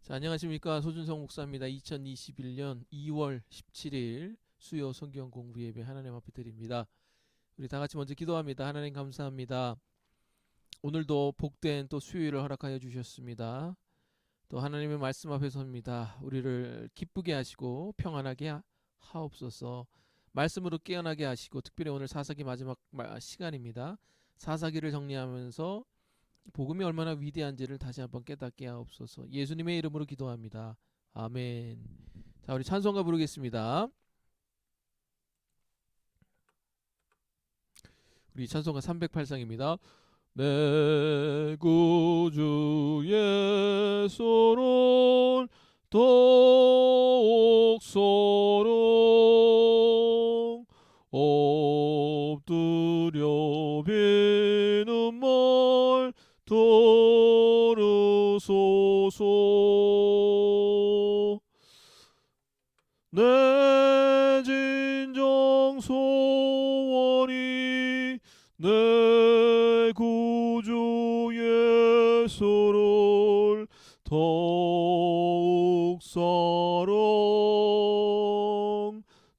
자, 안녕하십니까. 소준성 목사입니다. 2021년 2월 17일 수요 성경 공부 예배 하나님 앞에 드립니다. 우리 다 같이 먼저 기도합니다. 하나님 감사합니다. 오늘도 복된 또 수요일을 허락하여 주셨습니다. 또 하나님의 말씀 앞에 섭니다. 우리를 기쁘게 하시고 평안하게 하옵소서. 말씀으로 깨어나게 하시고, 특별히 오늘 사사기 마지막 시간입니다. 사사기를 정리하면서 복음이 얼마나 위대한지를 다시 한번 깨닫게 하옵소서. 예수님의 이름으로 기도합니다. 아멘. 자, 우리 찬송가 부르겠습니다. 우리 찬송가 308장입니다. 내 구주 예수를 독소로 엎드려 비는말 들으소서. 내 진정 소원이 내 구주 예수를 더욱 사랑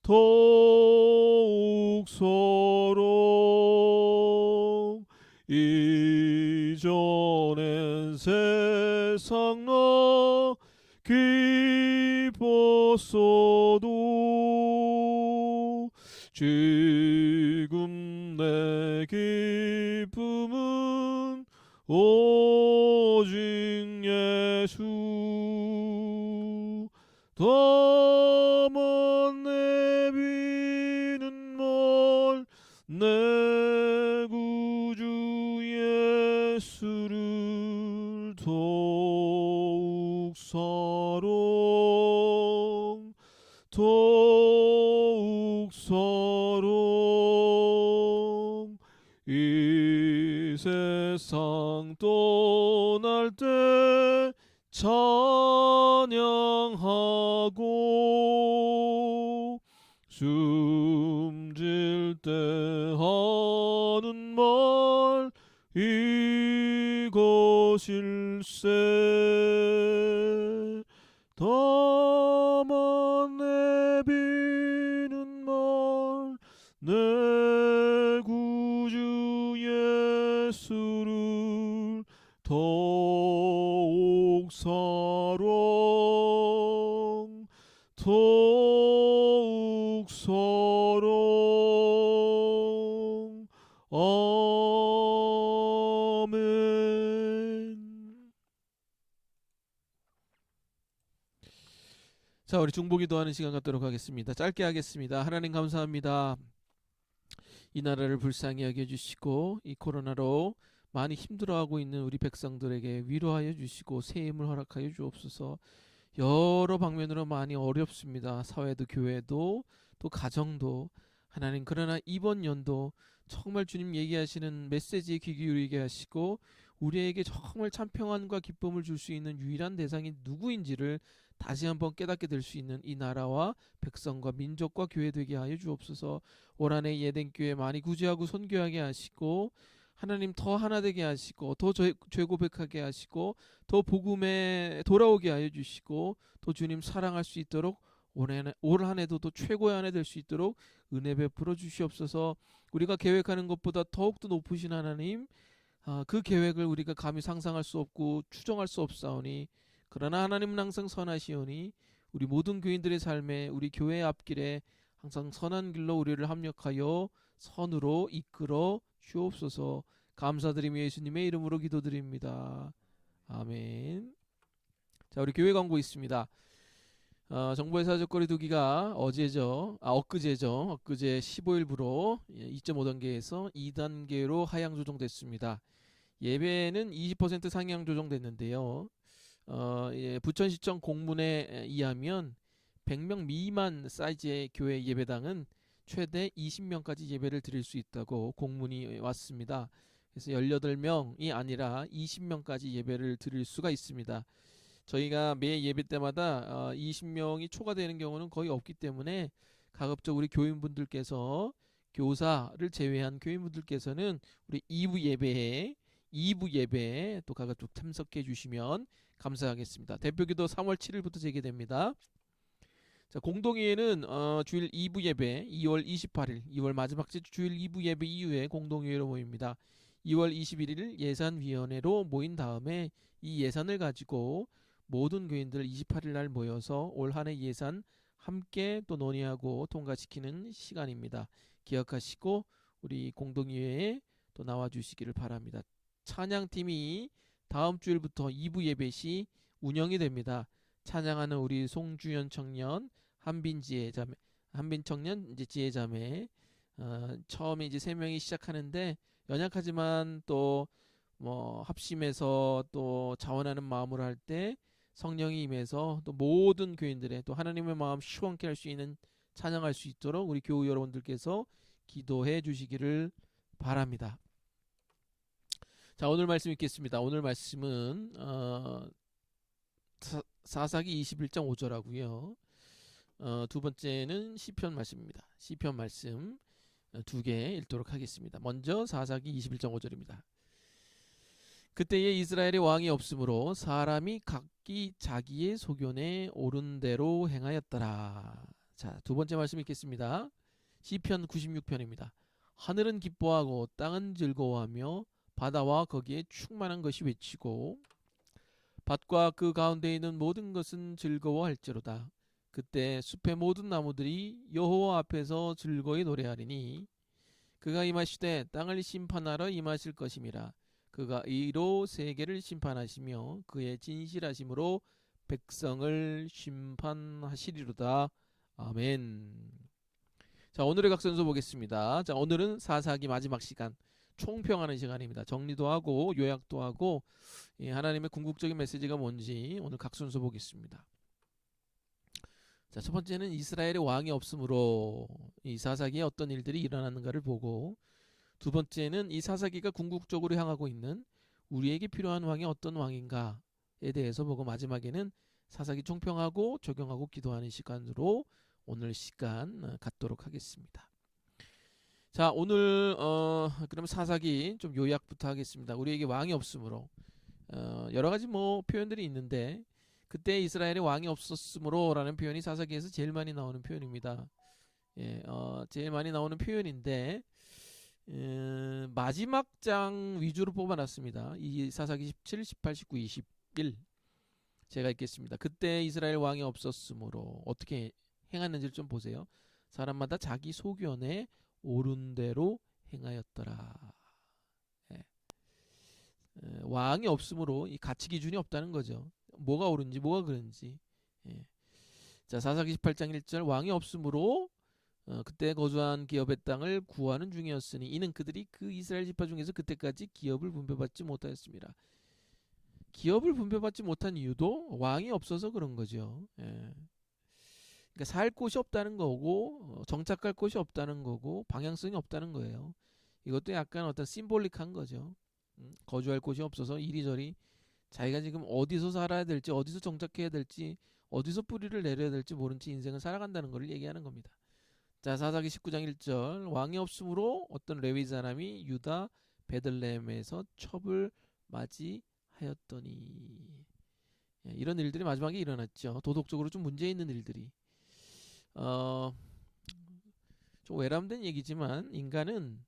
더욱 사랑. 이전엔 세상 나 기뻤어도 지금 내 기쁨은 오직 예수. 다만 내비는 말 내 구주 예수를 더욱 사랑 더욱 사랑. 이 세상 떠날 때 찬양하고 숨질 때 하는 말 이것일세. 다만 내비는 말 내 구주 예수를 더욱 사랑 더욱 사랑. 아멘. 자, 우리 중보기도하는 시간 갖도록 하겠습니다. 짧게 하겠습니다. 하나님 감사합니다. 이 나라를 불쌍히 여겨주시고 이 코로나로 많이 힘들어하고 있는 우리 백성들에게 위로하여 주시고 새 힘을 허락하여 주옵소서. 여러 방면으로 많이 어렵습니다. 사회도 교회도 또 가정도. 하나님, 그러나 이번 연도 정말 주님 얘기하시는 메시지에 귀 기울이게 하시고 우리에게 정말 참 평안과 기쁨을 줄 수 있는 유일한 대상이 누구인지를 다시 한번 깨닫게 될 수 있는 이 나라와 백성과 민족과 교회 되게 하여 주옵소서. 올 한해 예덴교회 많이 구제하고 선교하게 하시고 하나님 더 하나 되게 하시고 더 죄고백하게 하시고 더 복음에 돌아오게 하여 주시고 또 주님 사랑할 수 있도록 올 한해도 또 최고의 한 해 될 수 있도록 은혜 베풀어 주시옵소서. 우리가 계획하는 것보다 더욱더 높으신 하나님, 그 계획을 우리가 감히 상상할 수 없고 추정할 수 없사오니, 그러나 하나님은 항상 선하시오니 우리 모든 교인들의 삶에 우리 교회의 앞길에 항상 선한 길로 우리를 합력하여 선으로 이끌어 주옵소서. 감사드리며 예수님의 이름으로 기도드립니다. 아멘. 자, 우리 교회 광고 있습니다. 정보의 사적거리 두기가 엊그제 15일부로 2.5단계에서 2단계로 하향 조정됐습니다. 예배는 20% 상향 조정됐는데요. 부천시청 공문에 의하면 100명 미만 사이즈의 교회 예배당은 최대 20명까지 예배를 드릴 수 있다고 공문이 왔습니다. 그래서 18명이 아니라 20명까지 예배를 드릴 수가 있습니다. 저희가 매 예배 때마다 20명이 초과되는 경우는 거의 없기 때문에 가급적 우리 교인분들께서, 교사를 제외한 교인분들께서는 우리 2부 예배에 2부 예배에 또 가가지고 참석해 주시면 감사하겠습니다. 대표기도 3월 7일부터 재개됩니다. 자, 공동회의는 주일 2부 예배 2월 28일 2월 마지막 주 주일 2부 예배 이후에 공동회의로 모입니다. 2월 21일 예산위원회로 모인 다음에 이 예산을 가지고 모든 교인들 28일 날 모여서 올 한해 예산 함께 또 논의하고 통과시키는 시간입니다. 기억하시고 우리 공동회의에 또 나와 주시기를 바랍니다. 찬양팀이 다음 주일부터 2부 예배 시 운영이 됩니다. 찬양하는 우리 송주연 청년, 한빈 지혜자매, 한빈 청년 이제 지혜자매 처음에 이제 세 명이 시작하는데 연약하지만 또 뭐 합심해서 또 자원하는 마음으로 할 때 성령이 임해서 또 모든 교인들의 또 하나님의 마음 시원케 할 수 있는 찬양할 수 있도록 우리 교우 여러분들께서 기도해 주시기를 바랍니다. 자, 오늘 말씀 읽겠습니다. 오늘 말씀은 사사기 21장 5절하고요. 두 번째는 시편 말씀입니다. 시편 말씀 두 개 읽도록 하겠습니다. 먼저 사사기 21장 5절입니다. 그때에 이스라엘의 왕이 없으므로 사람이 각기 자기의 소견에 옳은 대로 행하였더라. 자, 두 번째 말씀 읽겠습니다. 시편 96편입니다. 하늘은 기뻐하고 땅은 즐거워하며 바다와 거기에 충만한 것이 외치고 밭과 그 가운데 있는 모든 것은 즐거워할지로다. 그때 숲의 모든 나무들이 여호와 앞에서 즐거이 노래하리니 그가 임하시되 땅을 심판하러 임하실 것임이라. 그가 의로 세계를 심판하시며 그의 진실하심으로 백성을 심판하시리로다. 아멘. 자, 오늘의 각선서 보겠습니다. 자, 오늘은 사사기 마지막 시간 총평하는 시간입니다. 정리도 하고 요약도 하고 하나님의 궁극적인 메시지가 뭔지 오늘 각순서 보겠습니다. 자, 첫 번째는 이스라엘의 왕이 없으므로 이 사사기에 어떤 일들이 일어나는가를 보고, 두 번째는 이 사사기가 궁극적으로 향하고 있는 우리에게 필요한 왕이 어떤 왕인가에 대해서 보고, 마지막에는 사사기 총평하고 적용하고 기도하는 시간으로 오늘 시간 갖도록 하겠습니다. 자, 오늘 그럼 사사기 좀 요약부터 하겠습니다. 우리에게 왕이 없으므로 여러 가지 뭐 표현들이 있는데, 그때 이스라엘에 왕이 없었으므로 라는 표현이 사사기에서 제일 많이 나오는 표현입니다. 제일 많이 나오는 표현인데 마지막 장 위주로 뽑아놨습니다. 이 사사기 17, 18, 19, 21 제가 읽겠습니다. 그때 이스라엘 왕이 없었으므로 어떻게 행하는지를 좀 보세요. 사람마다 자기 소견에 옳은 대로 행하였더라. 왕이 없으므로 이 가치 기준이 없다는 거죠. 뭐가 옳은지 뭐가 그른지. 자, 사사기 18장 1절 왕이 없으므로 그때 거주한 기업의 땅을 구하는 중이었으니 이는 그들이 그 이스라엘 지파 중에서 그때까지 기업을 분배받지 못하였습니다. 기업을 분배받지 못한 이유도 왕이 없어서 그런 거죠. 그러니까 살 곳이 없다는 거고 정착할 곳이 없다는 거고 방향성이 없다는 거예요. 이것도 약간 어떤 심볼릭한 거죠. 거주할 곳이 없어서 이리저리 자기가 지금 어디서 살아야 될지, 어디서 정착해야 될지, 어디서 뿌리를 내려야 될지 모른 채 인생을 살아간다는 것을 얘기하는 겁니다. 자, 사사기 19장 1절 왕이 없으므로 어떤 레위 사람이 유다 베들레헴에서 첩을 맞이하였더니, 이런 일들이 마지막에 일어났죠. 도덕적으로 좀 문제 있는 일들이. 좀 외람된 얘기지만 인간은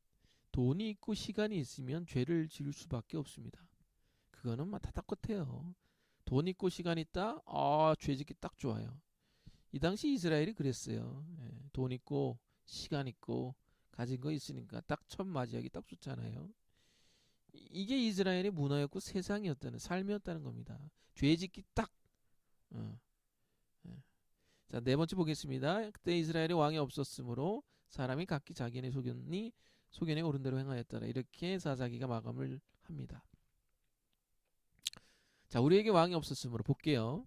돈이 있고 시간이 있으면 죄를 지을 수밖에 없습니다. 그거는 막 다 똑같아요. 돈 있고 시간 있다? 죄 짓기 딱 좋아요. 이 당시 이스라엘이 그랬어요. 돈 있고 시간 있고 가진 거 있으니까 딱 첫 맞이하기 딱 좋잖아요. 이게 이스라엘의 문화였고 세상이었다는, 삶이었다는 겁니다. 죄 짓기 딱. 자, 네 번째 보겠습니다. 그때 이스라엘의 왕이 없었으므로 사람이 각기 자기네 소견에 옳은 대로 행하였더라. 이렇게 사사기가 마감을 합니다. 자, 우리에게 왕이 없었으므로 볼게요.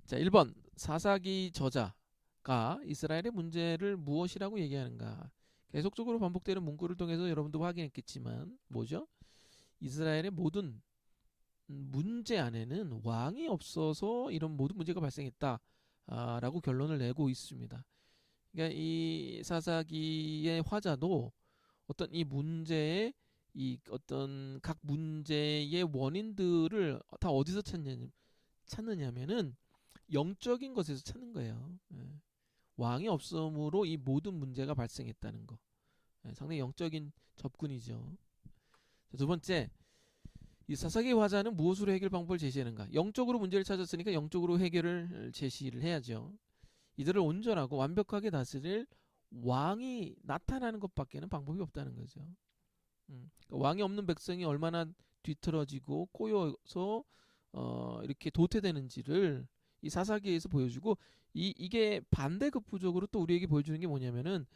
자, 1번 사사기 저자가 이스라엘의 문제를 무엇이라고 얘기하는가. 계속적으로 반복되는 문구를 통해서 여러분도 확인했겠지만 뭐죠? 이스라엘의 모든 문제 안에는 왕이 없어서 이런 모든 문제가 발생했다 라고 결론을 내고 있습니다. 그러니까 이 사사기의 화자도 어떤 이 문제의 이 어떤 각 문제의 원인들을 다 어디서 찾느냐면은 영적인 것에서 찾는 거예요. 예. 왕이 없음으로 이 모든 문제가 발생했다는 거. 예, 상당히 영적인 접근이죠. 자, 두 번째, 이 사사기 화자는 무엇으로 해결 방법을 제시하는가? 영적으로 문제를 찾았으니까 영적으로 해결을 제시를 해야죠. 이들을 온전하고 완벽하게 다스릴 왕이 나타나는 것밖에는 방법이 없다는 거죠. 그러니까 왕이 없는 백성이 얼마나 뒤틀어지고 꼬여서 이렇게 도태되는지를 이 사사기에서 보여주고 이게 반대급부적으로 또 우리에게 보여주는 게 뭐냐면은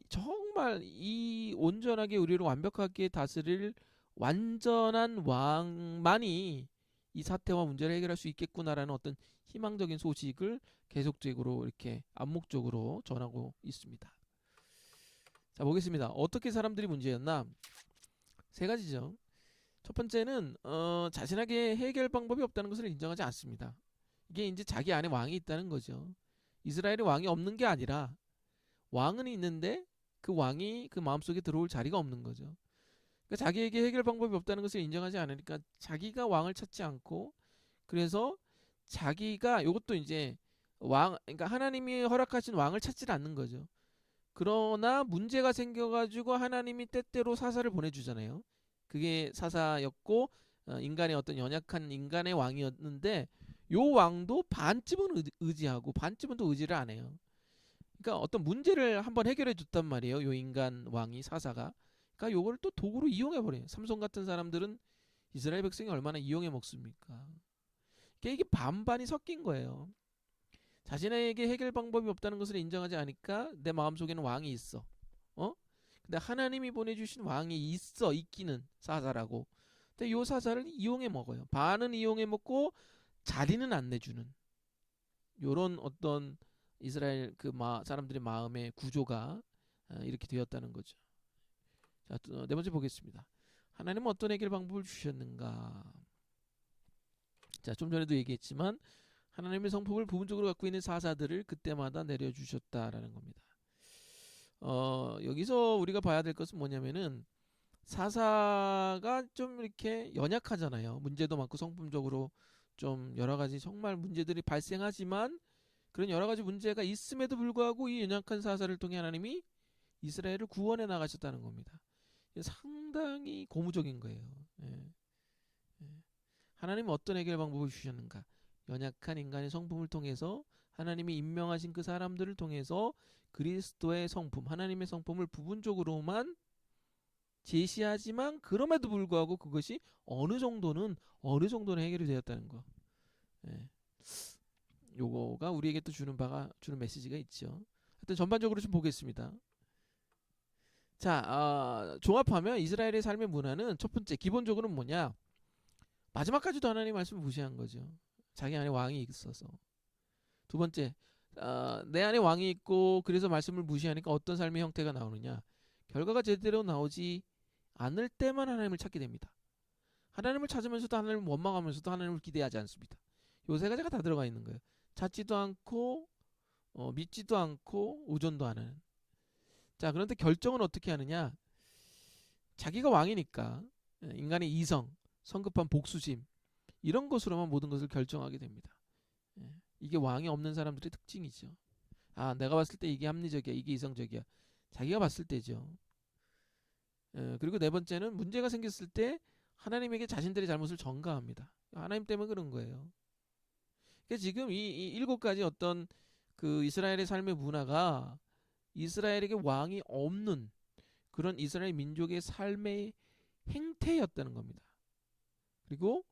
정말 이 온전하게 우리를 완벽하게 다스릴 완전한 왕만이 이 사태와 문제를 해결할 수 있겠구나라는 어떤 희망적인 소식을 계속적으로 이렇게 암묵적으로 전하고 있습니다. 자, 보겠습니다. 어떻게 사람들이 문제였나? 세 가지죠. 첫 번째는 자신에게 해결 방법이 없다는 것을 인정하지 않습니다. 이게 이제 자기 안에 왕이 있다는 거죠. 이스라엘에 왕이 없는 게 아니라 왕은 있는데 그 왕이 그 마음속에 들어올 자리가 없는 거죠. 그러니까 자기에게 해결 방법이 없다는 것을 인정하지 않으니까 자기가 왕을 찾지 않고 그래서 자기가 이것도 이제 그러니까 하나님이 허락하신 왕을 찾지 않는 거죠. 그러나 문제가 생겨가지고 하나님이 때때로 사사를 보내주잖아요. 그게 사사였고 인간의 어떤 연약한 인간의 왕이었는데 요 왕도 반쯤은 의지하고 반쯤은 또 의지를 안 해요. 그러니까 어떤 문제를 한번 해결해 줬단 말이에요. 요 인간 왕이 사사가. 그러니까 요걸 또 도구로 이용해 버려요. 삼손 같은 사람들은 이스라엘 백성이 얼마나 이용해 먹습니까? 그러니까 이게 반반이 섞인 거예요. 자신에게 해결 방법이 없다는 것을 인정하지 않으니까 내 마음속에는 왕이 있어. 어? 근데 하나님이 보내주신 왕이 있기는 사사라고. 근데 요 사사를 이용해 먹어요. 반은 이용해 먹고 자리는 안 내주는. 요런 어떤 이스라엘 사람들의 마음의 구조가 이렇게 되었다는 거죠. 자, 네 번째 보겠습니다. 하나님은 어떤 해결 방법을 주셨는가? 자, 좀 전에도 얘기했지만 하나님의 성품을 부분적으로 갖고 있는 사사들을 그때마다 내려주셨다라는 겁니다. 여기서 우리가 봐야 될 것은 뭐냐면은 사사가 좀 이렇게 연약하잖아요. 문제도 많고 성품적으로 좀 여러 가지 정말 문제들이 발생하지만 그런 여러 가지 문제가 있음에도 불구하고 이 연약한 사사를 통해 하나님이 이스라엘을 구원해 나가셨다는 겁니다. 상당히 고무적인 거예요. 예. 예. 하나님은 어떤 해결 방법을 주셨는가? 연약한 인간의 성품을 통해서 하나님이 임명하신 그 사람들을 통해서 그리스도의 성품, 하나님의 성품을 부분적으로만 제시하지만 그럼에도 불구하고 그것이 어느 정도는 해결이 되었다는 거. 예. 요거가 우리에게 또 주는 메시지가 있죠. 하여튼 전반적으로 좀 보겠습니다. 자, 종합하면 이스라엘의 삶의 문화는 첫 번째 기본적으로는 뭐냐? 마지막까지도 하나님 말씀을 무시한 거죠. 자기 안에 왕이 있어서. 두 번째, 내 안에 왕이 있고 그래서 말씀을 무시하니까 어떤 삶의 형태가 나오느냐? 결과가 제대로 나오지 않을 때만 하나님을 찾게 됩니다. 하나님을 찾으면서도 하나님을 원망하면서도 하나님을 기대하지 않습니다. 요 세 가지가 다 들어가 있는 거예요. 찾지도 않고 믿지도 않고 의존도 안 하는. 자, 그런데 결정은 어떻게 하느냐? 자기가 왕이니까 인간의 이성, 성급한 복수심 이런 것으로만 모든 것을 결정하게 됩니다. 이게 왕이 없는 사람들의 특징이죠. 내가 봤을 때 이게 합리적이야, 이게 이성적이야. 자기가 봤을 때죠. 그리고 네 번째는 문제가 생겼을 때 하나님에게 자신들의 잘못을 전가합니다. 하나님 때문에 그런 거예요. 그러니까 지금 이 일곱 가지 어떤 그 이스라엘의 삶의 문화가 이스라엘에게 왕이 없는 그런 이스라엘 민족의 삶의 행태였다는 겁니다. 그리고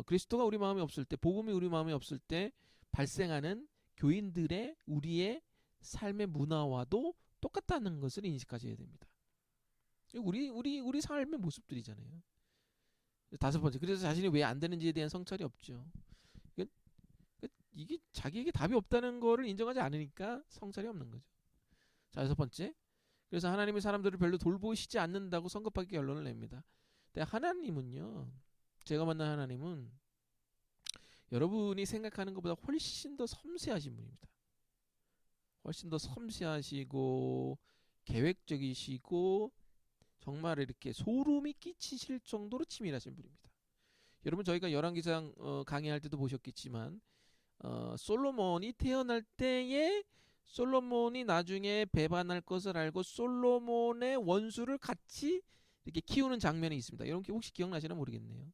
그리스도가 우리 마음에 없을 때, 복음이 우리 마음에 없을 때 발생하는 교인들의 우리의 삶의 문화와도 똑같다는 것을 인식하셔야 됩니다. 우리 삶의 모습들이잖아요. 다섯 번째, 그래서 자신이 왜 안 되는지에 대한 성찰이 없죠. 이게 자기에게 답이 없다는 거를 인정하지 않으니까 성찰이 없는 거죠. 자, 여섯 번째, 그래서 하나님의 사람들을 별로 돌보시지 않는다고 성급하게 결론을 냅니다. 근데 하나님은요, 제가 만난 하나님은 여러분이 생각하는 것보다 훨씬 더 섬세하신 분입니다. 훨씬 더 섬세하시고 계획적이시고 정말 이렇게 소름이 끼치실 정도로 치밀하신 분입니다. 여러분 저희가 열왕기상 강의할 때도 보셨겠지만 솔로몬이 태어날 때에 솔로몬이 나중에 배반할 것을 알고 솔로몬의 원수를 같이 이렇게 키우는 장면이 있습니다. 여러분 혹시 기억나시나 모르겠네요.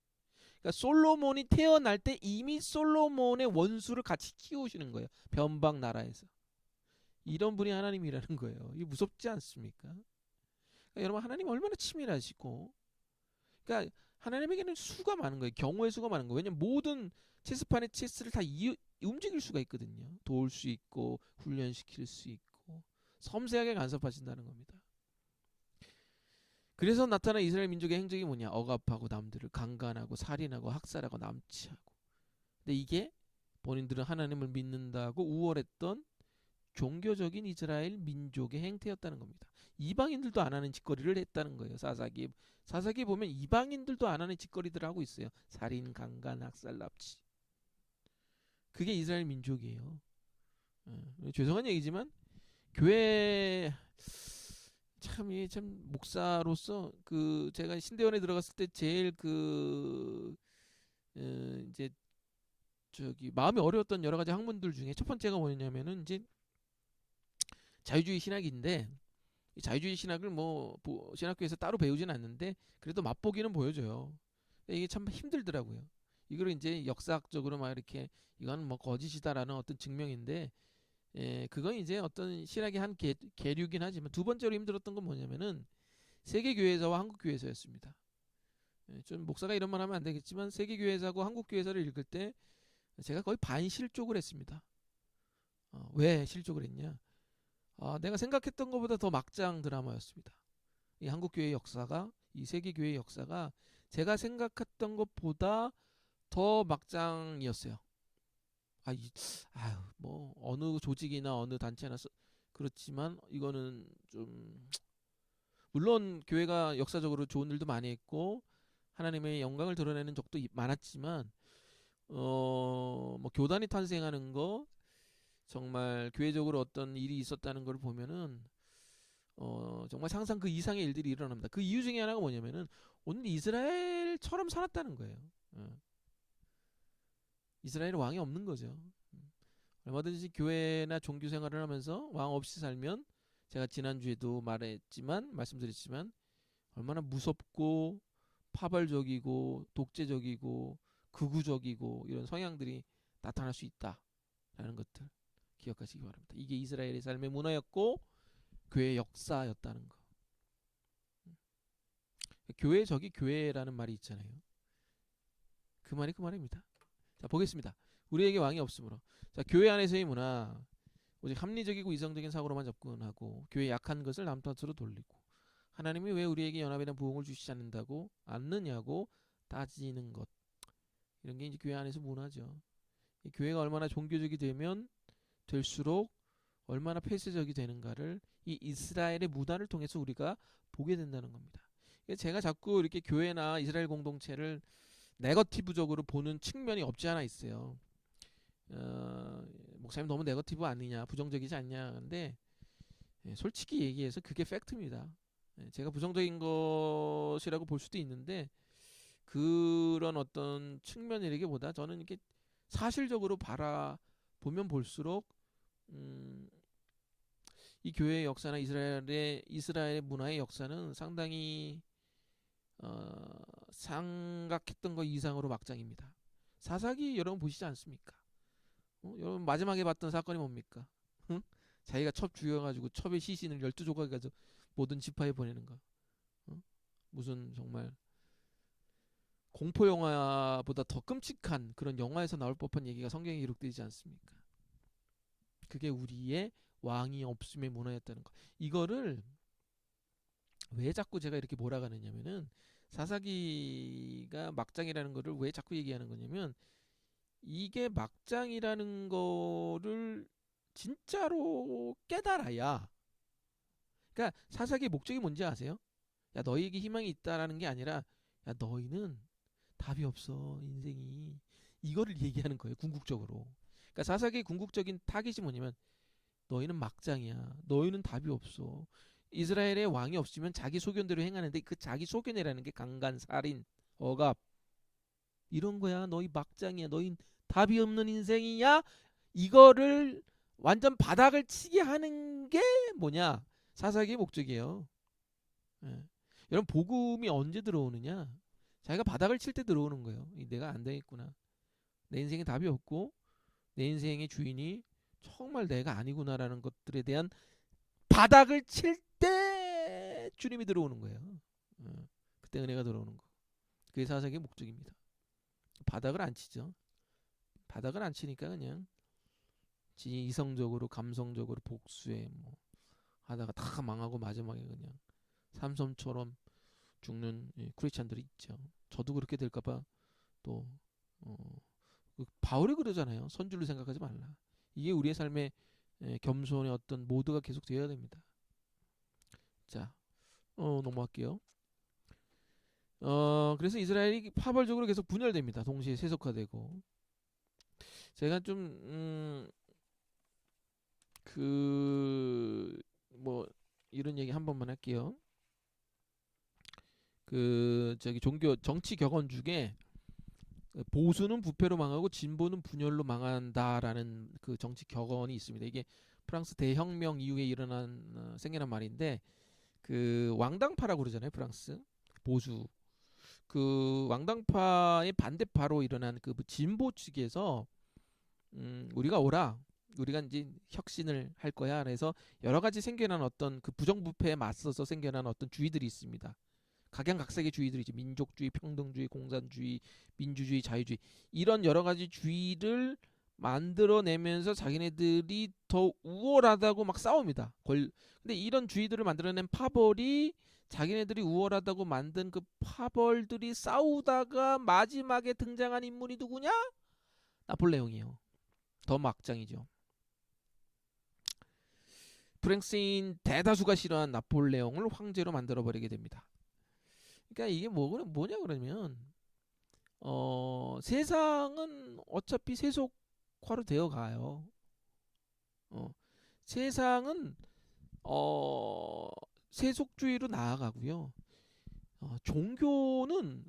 그러니까 솔로몬이 태어날 때 이미 솔로몬의 원수를 같이 키우시는 거예요. 변방 나라에서. 이런 분이 하나님이라는 거예요. 이게 무섭지 않습니까? 그러니까 여러분 하나님 얼마나 치밀하시고, 그러니까 하나님에게는 수가 많은 거예요. 경우의 수가 많은 거예요. 왜냐면 모든 체스판의 체스를 다 움직일 수가 있거든요. 도울 수 있고 훈련시킬 수 있고 섬세하게 간섭하신다는 겁니다. 그래서 나타난 이스라엘 민족의 행적이 뭐냐? 억압하고 남들을 강간하고 살인하고 학살하고 남치하고. 근데 이게 본인들은 하나님을 믿는다고 우월했던 종교적인 이스라엘 민족의 행태였다는 겁니다. 이방인들도 안 하는 짓거리를 했다는 거예요. 사사기 보면 이방인들도 안 하는 짓거리들을 하고 있어요. 살인, 강간, 학살, 납치. 그게 이스라엘 민족이에요. 죄송한 얘기지만 교회 참 목사로서 그 제가 신대원에 들어갔을 때 제일 이제 저기 마음이 어려웠던 여러 가지 학문들 중에 첫 번째가 뭐냐면은 이제 자유주의 신학인데, 이 자유주의 신학을 뭐 신학교에서 따로 배우진 않는데 그래도 맛보기는 보여줘요. 이게 참 힘들더라고요. 이걸 이제 역사학적으로 막 이렇게 이건 뭐 거짓이다라는 어떤 증명인데, 그건 이제 어떤 신학의 한 계류긴 하지만 두 번째로 힘들었던 건 뭐냐면은 세계교회사와 한국교회사였습니다. 좀 목사가 이런 말 하면 안 되겠지만 세계교회사하고 한국교회사를 읽을 때 제가 거의 반실족을 했습니다. 왜 실족을 했냐? 내가 생각했던 것보다 더 막장 드라마였습니다. 이 한국교회 역사가, 이 세계교회 역사가 제가 생각했던 것보다 더 막장이었어요. 뭐 어느 조직이나 어느 단체나 그렇지만 이거는 좀, 물론 교회가 역사적으로 좋은 일도 많이 했고 하나님의 영광을 드러내는 적도 많았지만 뭐 교단이 탄생하는 거, 정말 교회적으로 어떤 일이 있었다는 걸 보면은 정말 상상 그 이상의 일들이 일어납니다. 그 이유 중에 하나가 뭐냐면은 오늘 이스라엘처럼 살았다는 거예요. 이스라엘 왕이 없는 거죠. 얼마든지 교회나 종교 생활을 하면서 왕 없이 살면, 제가 지난주에도 말씀드렸지만 얼마나 무섭고 파벌적이고 독재적이고 극우적이고 이런 성향들이 나타날 수 있다라는 것들 기억하시기 바랍니다. 이게 이스라엘의 삶의 문화였고 교회의 역사였다는 거. 교회 적이 교회라는 말이 있잖아요. 그 말이 그 말입니다. 자, 보겠습니다. 우리에게 왕이 없으므로. 자, 교회 안에서의 문화, 오직 합리적이고 이성적인 사고로만 접근하고 교회 약한 것을 남 탓으로 돌리고 하나님이 왜 우리에게 연합이나 부흥을 주시지 않느냐고 따지는 것. 이런 게 이제 교회 안에서 문화죠. 이 교회가 얼마나 종교적이 되면 될수록 얼마나 폐쇄적이 되는가를 이 이스라엘의 문화를 통해서 우리가 보게 된다는 겁니다. 제가 자꾸 이렇게 교회나 이스라엘 공동체를 네거티브적으로 보는 측면이 없지 않아 있어요. 목사님 너무 네거티브 아니냐, 부정적이지 않냐. 근데 솔직히 얘기해서 그게 팩트입니다. 제가 부정적인 것이라고 볼 수도 있는데 그런 어떤 측면이라기보다 저는 이렇게 사실적으로 바라보면 볼수록 이 교회의 역사나 이스라엘의 문화의 역사는 상당히 생각했던 것 이상으로 막장입니다. 사사기 여러분 보시지 않습니까? 여러분 마지막에 봤던 사건이 뭡니까? 응? 자기가 첩 죽여가지고 첩의 시신을 12조각에 가서 모든 지파에 보내는 거. 무슨 정말 공포 영화보다 더 끔찍한 그런 영화에서 나올 법한 얘기가 성경에 기록되지 않습니까? 그게 우리의 왕이 없음의 문화였다는 거. 이거를 왜 자꾸 제가 이렇게 몰아가느냐면은 사사기가 막장이라는 거를 왜 자꾸 얘기하는 거냐면, 이게 막장이라는 거를 진짜로 깨달아야, 그러니까 사사기의 목적이 뭔지 아세요? 야, 너희에게 희망이 있다라는 게 아니라 야, 너희는 답이 없어 인생이, 이거를 얘기하는 거예요. 궁극적으로. 그러니까 사사기의 궁극적인 타깃이 뭐냐면 너희는 막장이야, 너희는 답이 없어, 이스라엘의 왕이 없으면 자기 소견대로 행하는데 그 자기 소견이라는 게 강간, 살인, 억압 이런 거야. 너희 막장이야. 너희 답이 없는 인생이야. 이거를 완전 바닥을 치게 하는 게 뭐냐? 사사기의 목적이에요. 예. 여러분 복음이 언제 들어오느냐? 자기가 바닥을 칠 때 들어오는 거예요. 내가 안 되겠구나. 내 인생에 답이 없고 내 인생의 주인이 정말 내가 아니구나라는 것들에 대한 바닥을 칠 때 주님이 들어오는 거예요. 그때 은혜가 들어오는 거. 그게 사사기의 목적입니다. 바닥을 안 치죠. 바닥을 안 치니까 그냥 이성적으로 감성적으로 복수해 뭐 하다가 다 망하고 마지막에 그냥 삼손처럼 죽는 크리스찬들이 있죠. 저도 그렇게 될까봐 또 바울이 그러잖아요. 선줄로 생각하지 말라. 이게 우리의 삶의 겸손의 어떤 모드가 계속 되어야 됩니다. 자, 넘어갈게요. 그래서 이스라엘이 파벌적으로 계속 분열됩니다. 동시에 세속화되고. 제가 좀 뭐 이런 얘기 한 번만 할게요. 저기 정치 격언 중에 보수는 부패로 망하고 진보는 분열로 망한다라는 그 정치 격언이 있습니다. 이게 프랑스 대혁명 이후에 생겨난 말인데 그 왕당파라고 그러잖아요. 프랑스 보수 그 왕당파의 반대파로 일어난 그 진보 측에서 우리가 이제 혁신을 할 거야. 그래서 여러 가지 생겨난 어떤 그 부정부패에 맞서서 생겨난 어떤 주의들이 있습니다. 각양각색의 주의들이죠. 민족주의, 평등주의, 공산주의, 민주주의, 자유주의 이런 여러 가지 주의를 만들어내면서 자기네들이 더 우월하다고 막 싸웁니다. 근데 이런 주의들을 만들어낸 파벌이 자기네들이 우월하다고 만든 그 파벌들이 싸우다가 마지막에 등장한 인물이 누구냐? 나폴레옹이요. 더 막장이죠. 프랑스인 대다수가 싫어한 나폴레옹을 황제로 만들어버리게 됩니다. 그러니까 이게 뭐냐 그러면 세상은 어차피 세속화로 되어 가요. 세상은 세속주의로 나아가고요. 종교는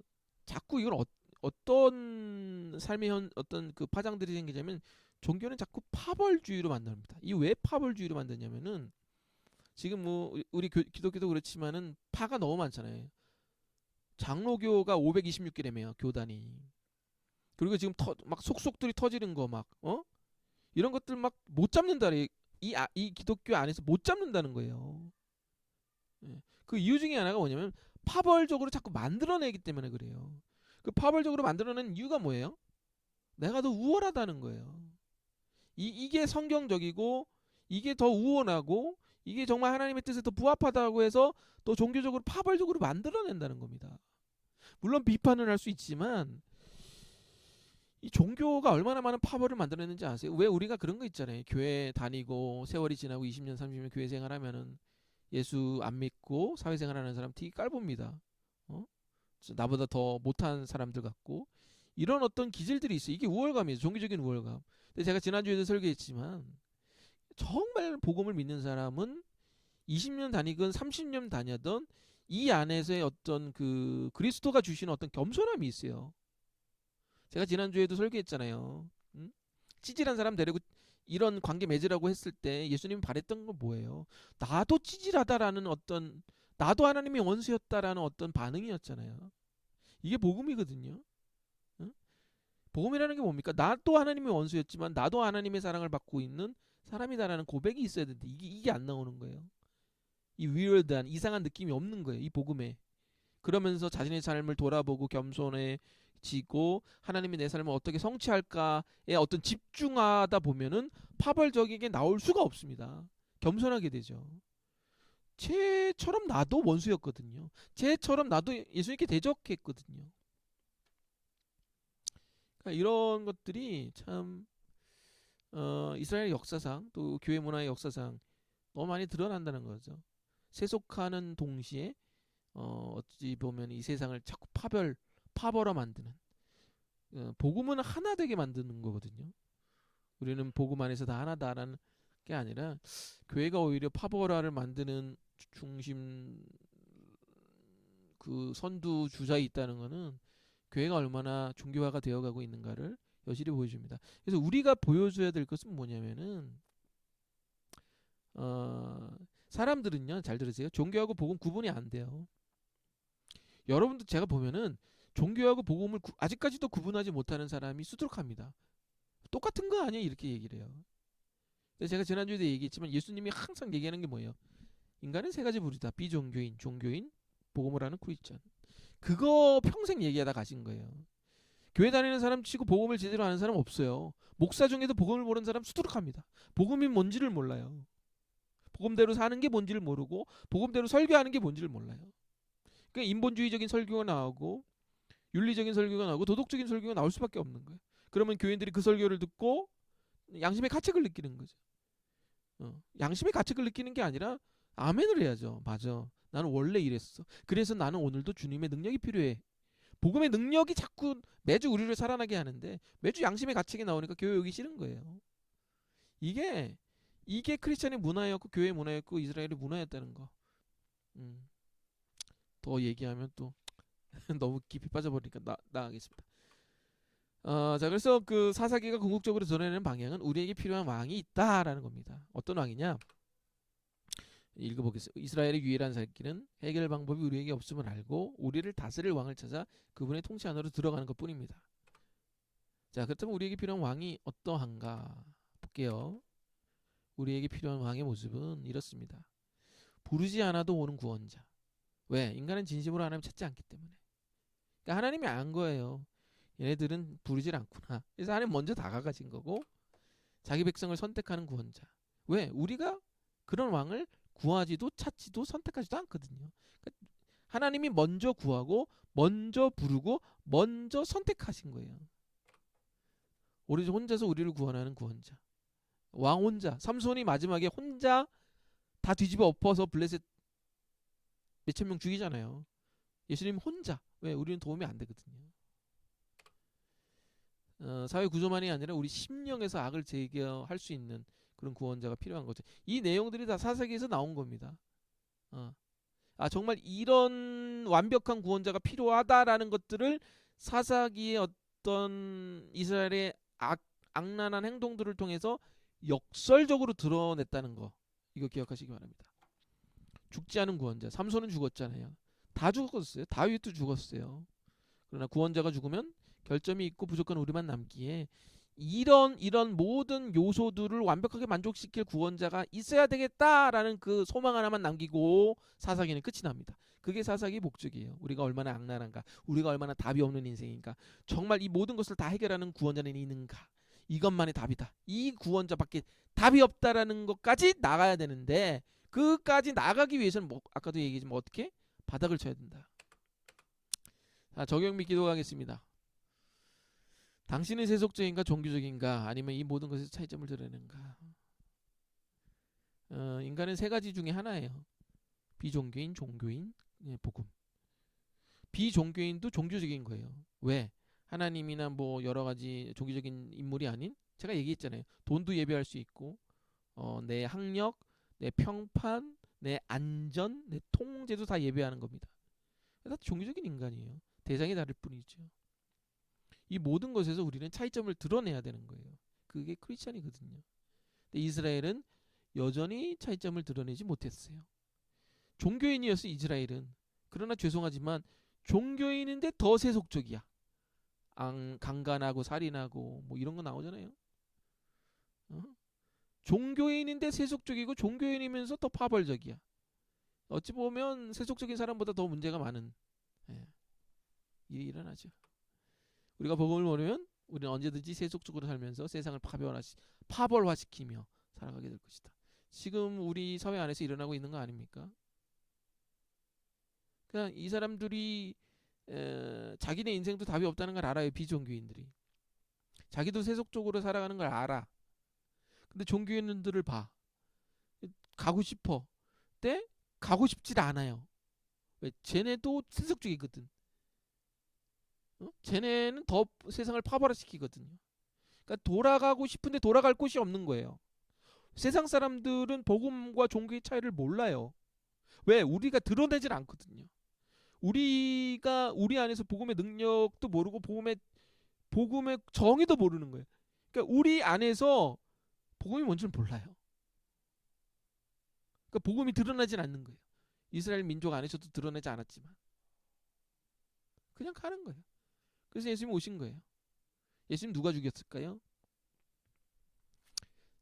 자꾸 이걸 어떤 삶의 어떤 그 파장들이 생기냐면 종교는 자꾸 파벌주의로 만듭니다. 이 왜 파벌주의로 만드냐면은 지금 뭐 우리 기독교도 그렇지만은 파가 너무 많잖아요. 장로교가 526개래매요 교단이. 그리고 지금 막 속속들이 터지는 거 막 이런 것들 막 못 잡는다. 이 기독교 안에서 못 잡는다는 거예요. 예. 그 이유 중에 하나가 뭐냐면 파벌적으로 자꾸 만들어내기 때문에 그래요. 그 파벌적으로 만들어낸 이유가 뭐예요? 내가 더 우월하다는 거예요. 이게 성경적이고 이게 더 우월하고 이게 정말 하나님의 뜻에 더 부합하다고 해서 또 종교적으로 파벌적으로 만들어낸다는 겁니다. 물론 비판을 할 수 있지만 이 종교가 얼마나 많은 파벌을 만들어냈는지 아세요? 왜 우리가 그런 거 있잖아요. 교회 다니고 세월이 지나고 20년 30년 교회 생활하면은 예수 안 믿고 사회생활하는 사람 되게 깔봅니다. 나보다 더 못한 사람들 같고 이런 어떤 기질들이 있어요. 이게 우월감이에요. 종교적인 우월감. 근데 제가 지난주에도 설교했지만 정말 복음을 믿는 사람은 20년 다니건 30년 다녀던 이 안에서의 어떤 그 그리스도가 주시는 어떤 겸손함이 있어요. 제가 지난주에도 설교했잖아요. 찌질한 사람 데리고 이런 관계 맺으라고 했을 때 예수님이 바랬던 건 뭐예요? 나도 찌질하다라는 어떤 나도 하나님의 원수였다라는 어떤 반응이었잖아요. 이게 복음이거든요. 응? 복음이라는 게 뭡니까? 나도 하나님의 원수였지만 나도 하나님의 사랑을 받고 있는 사람이다라는 고백이 있어야 되는데 이게 안 나오는 거예요. 이 위얼드한 이상한 느낌이 없는 거예요. 이 복음에. 그러면서 자신의 삶을 돌아보고 겸손해지고 하나님이 내 삶을 어떻게 성취할까에 어떤 집중하다 보면은 파벌적이게 나올 수가 없습니다. 겸손하게 되죠. 쟤처럼 나도 원수였거든요. 쟤처럼 나도 예수님께 대적했거든요. 그러니까 이런 것들이 참 이스라엘 역사상 또 교회 문화의 역사상 너무 많이 드러난다는 거죠. 세속하는 동시에 어찌 보면 이 세상을 자꾸 파벌화 만드는 복음은 하나 되게 만드는 거거든요. 우리는 복음 안에서 다 하나다라는 게 아니라 교회가 오히려 파벌화를 만드는 중심 그 선두 주자에 있다는 거는 교회가 얼마나 종교화가 되어가고 있는가를 여실히 보여줍니다. 그래서 우리가 보여줘야 될 것은 뭐냐면은 사람들은요, 잘 들으세요. 종교하고 복음 구분이 안 돼요. 여러분도 제가 보면은 종교하고 복음을 아직까지도 구분하지 못하는 사람이 수두룩합니다. 똑같은 거 아니야? 이렇게 얘기를 해요. 제가 지난주에도 얘기했지만 예수님이 항상 얘기하는 게 뭐예요? 인간은 세 가지 부류다. 비종교인, 종교인, 복음을 하는 크리스천. 그거 평생 얘기하다 가신 거예요. 교회 다니는 사람 치고 복음을 제대로 아는 사람 없어요. 목사 중에도 복음을 모르는 사람 수두룩합니다. 복음이 뭔지를 몰라요. 복음대로 사는 게 뭔지를 모르고 복음대로 설교하는 게 뭔지를 몰라요. 그러니까 인본주의적인 설교가 나오고 윤리적인 설교가 나오고 도덕적인 설교가 나올 수밖에 없는 거예요. 그러면 교인들이 그 설교를 듣고 양심의 가책을 느끼는 거죠. 양심의 가책을 느끼는 게 아니라 아멘을 해야죠. 맞아. 나는 원래 이랬어. 그래서 나는 오늘도 주님의 능력이 필요해. 복음의 능력이 자꾸 매주 우리를 살아나게 하는데 매주 양심의 가책이 나오니까 교회 오기 싫은 거예요. 이게 크리스천의 문화였고 교회의 문화였고 이스라엘의 문화였다는 거. 더 얘기하면 또 너무 깊이 빠져버리니까 나가겠습니다. 자, 그래서 그 사사기가 궁극적으로 드러내는 방향은 우리에게 필요한 왕이 있다라는 겁니다. 어떤 왕이냐? 읽어보겠습니다. 이스라엘의 유일한 살 길은 해결 방법이 우리에게 없음을 알고 우리를 다스릴 왕을 찾아 그분의 통치 안으로 들어가는 것뿐입니다. 자, 그렇다면 우리에게 필요한 왕이 어떠한가 볼게요. 우리에게 필요한 왕의 모습은 이렇습니다. 부르지 않아도 오는 구원자. 왜? 인간은 진심으로 하나님 찾지 않기 때문에. 그러니까 하나님이 안 거예요. 얘네들은 부르질 않구나. 그래서 하나님 먼저 다가가신 거고 자기 백성을 선택하는 구원자. 왜? 우리가 그런 왕을 구하지도 찾지도 선택하지도 않거든요. 그러니까 하나님이 먼저 구하고 먼저 부르고 먼저 선택하신 거예요. 우리 혼자서 우리를 구원하는 구원자. 왕 혼자. 삼손이 마지막에 혼자 다 뒤집어 엎어서 블레셋 몇천 명 죽이잖아요. 예수님 혼자. 왜? 우리는 도움이 안 되거든요. 사회 구조만이 아니라 우리 심령에서 악을 제거할 수 있는 그런 구원자가 필요한 거죠. 이 내용들이 다 사사기에서 나온 겁니다. 정말 이런 완벽한 구원자가 필요하다라는 것들을 사사기의 어떤 이스라엘의 악랄한 행동들을 통해서 역설적으로 드러냈다는 거. 이거 기억하시기 바랍니다. 죽지 않은 구원자. 삼손은 죽었잖아요. 다 죽었어요. 다윗도 죽었어요. 그러나 구원자가 죽으면 결점이 있고 부족한 우리만 남기에 이런 모든 요소들을 완벽하게 만족시킬 구원자가 있어야 되겠다라는 그 소망 하나만 남기고 사사기는 끝이 납니다. 그게 사사기의 목적이에요. 우리가 얼마나 악랄한가, 우리가 얼마나 답이 없는 인생인가, 정말 이 모든 것을 다 해결하는 구원자는 있는가, 이것만이 답이다. 이 구원자밖에 답이 없다라는 것까지 나가야 되는데 그까지 나가기 위해서는 아까도 얘기했지만 어떻게? 바닥을 쳐야 된다. 자, 적용 및 기도하겠습니다. 당신은 세속적인가 종교적인가 아니면 이 모든 것에서 차이점을 드러내는가? 인간은 세 가지 중에 하나예요. 비종교인, 종교인, 복음. 비종교인도 종교적인 거예요. 왜? 하나님이나 뭐 여러 가지 종교적인 인물이 아닌 제가 얘기했잖아요. 돈도 예배할 수 있고 내 학력, 내 평판, 내 안전, 내 통제도 다 예배하는 겁니다. 다 종교적인 인간이에요. 대상이 다를 뿐이죠. 이 모든 것에서 우리는 차이점을 드러내야 되는 거예요. 그게 크리스찬이거든요. 근데 이스라엘은 여전히 차이점을 드러내지 못했어요. 종교인이었어 이스라엘은. 그러나 죄송하지만 종교인인데 더 세속적이야. 강간하고 살인하고 뭐 이런 거 나오잖아요. 종교인인데 세속적이고 종교인이면서 더 파벌적이야. 어찌 보면 세속적인 사람보다 더 문제가 많은 일이 일어나죠. 우리가 복음을 모르면 우리는 언제든지 세속적으로 살면서 세상을 파벌화시키며 살아가게 될 것이다. 지금 우리 사회 안에서 일어나고 있는 거 아닙니까? 그냥 이 사람들이 자기네 인생도 답이 없다는 걸 알아요. 비종교인들이. 자기도 세속적으로 살아가는 걸 알아. 근데 종교인들을 봐. 가고 싶어. 근데 가고 싶질 않아요. 왜? 쟤네도 세속적이거든. 쟤네는 더 세상을 파벌화시키거든요. 그러니까 돌아가고 싶은데 돌아갈 곳이 없는 거예요. 세상 사람들은 복음과 종교의 차이를 몰라요. 왜? 우리가 드러내질 않거든요. 우리가 우리 안에서 복음의 능력도 모르고 복음의 정의도 모르는 거예요. 그러니까 우리 안에서 복음이 뭔지는 몰라요. 그러니까 복음이 드러나진 않는 거예요. 이스라엘 민족 안에서도 드러내지 않았지만 그냥 가는 거예요. 그래서 예수님 오신 거예요. 예수님 누가 죽였을까요?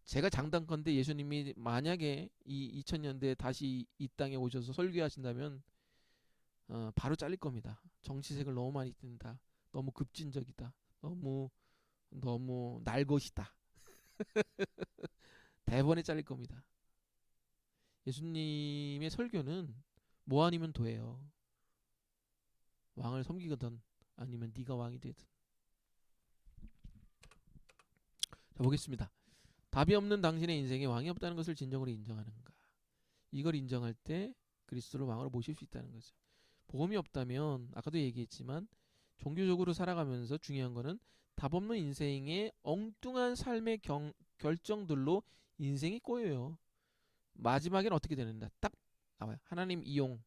제가 장담컨대 예수님이 만약에 이 2000년대에 다시 이 땅에 오셔서 설교하신다면 바로 잘릴 겁니다. 정치색을 너무 많이 띈다. 너무 급진적이다. 너무 날 것이다. 대번에 잘릴 겁니다. 예수님의 설교는 뭐 아니면 도예요. 왕을 섬기거든 아니면 네가 왕이 되든. 자, 보겠습니다. 답이 없는 당신의 인생에 왕이 없다는 것을 진정으로 인정하는가? 이걸 인정할 때 그리스도를 왕으로 모실 수 있다는 거죠. 복음이 없다면 아까도 얘기했지만 종교적으로 살아가면서 중요한 거는 답 없는 인생의 엉뚱한 삶의 결정들로 인생이 꼬여요. 마지막엔 어떻게 되는가? 딱 나와요. 하나님 이용,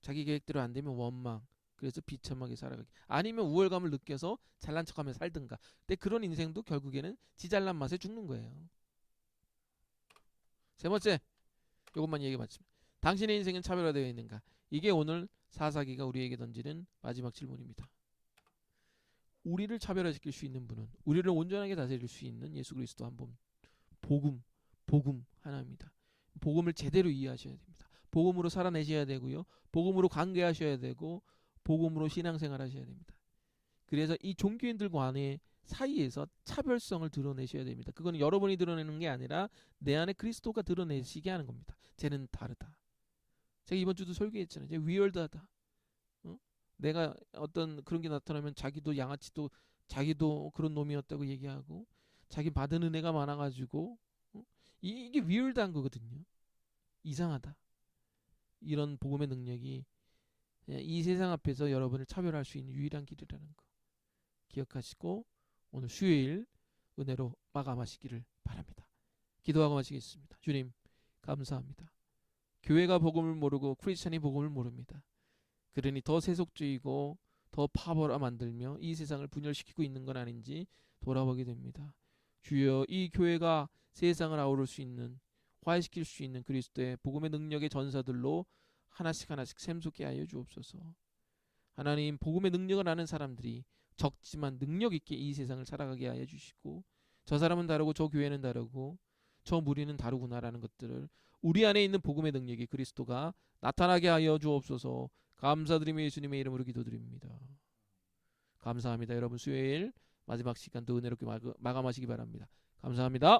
자기 계획대로 안 되면 원망, 그래서 비참하게 살아가기. 아니면 우월감을 느껴서 잘난 척하며 살든가. 근데 그런 인생도 결국에는 지잘난 맛에 죽는 거예요. 세 번째, 이것만 얘기해 봤습니다. 당신의 인생은 차별화되어 있는가? 이게 오늘 사사기가 우리에게 던지는 마지막 질문입니다. 우리를 차별화시킬 수 있는 분은, 우리를 온전하게 다스릴 수 있는 예수 그리스도 한 분, 복음 하나입니다. 복음을 제대로 이해하셔야 됩니다. 복음으로 살아내셔야 되고요. 복음으로 관계하셔야 되고 복음으로 신앙생활 하셔야 됩니다. 그래서 이 종교인들 간의 사이에서 차별성을 드러내셔야 됩니다. 그건 여러분이 드러내는 게 아니라 내 안에 그리스도가 드러내시게 하는 겁니다. 쟤는 다르다. 제가 이번 주도 설교했잖아요. 쟤 위얼드하다. 어? 내가 어떤 그런 게 나타나면 자기도 양아치도 자기도 그런 놈이었다고 얘기하고 자기 받은 은혜가 많아가지고 이게 위얼드한 거거든요. 이상하다. 이런 복음의 능력이 이 세상 앞에서 여러분을 차별할 수 있는 유일한 길이라는 거 기억하시고 오늘 수요일 은혜로 마감하시기를 바랍니다. 기도하고 마치겠습니다. 주님 감사합니다. 교회가 복음을 모르고 크리스천이 복음을 모릅니다. 그러니 더 세속주의고 더 파벌화 만들며 이 세상을 분열시키고 있는 건 아닌지 돌아보게 됩니다. 주여 이 교회가 세상을 아우를 수 있는 화해시킬 수 있는 그리스도의 복음의 능력의 전사들로 하나씩 샘솟게 하여 주옵소서. 하나님 복음의 능력을 아는 사람들이 적지만 능력 있게 이 세상을 살아가게 하여 주시고 저 사람은 다르고 저 교회는 다르고 저 무리는 다르구나라는 것들을 우리 안에 있는 복음의 능력이 그리스도가 나타나게 하여 주옵소서. 감사드리며 예수님의 이름으로 기도드립니다. 감사합니다. 여러분 수요일 마지막 시간도 은혜롭게 마감하시기 바랍니다. 감사합니다.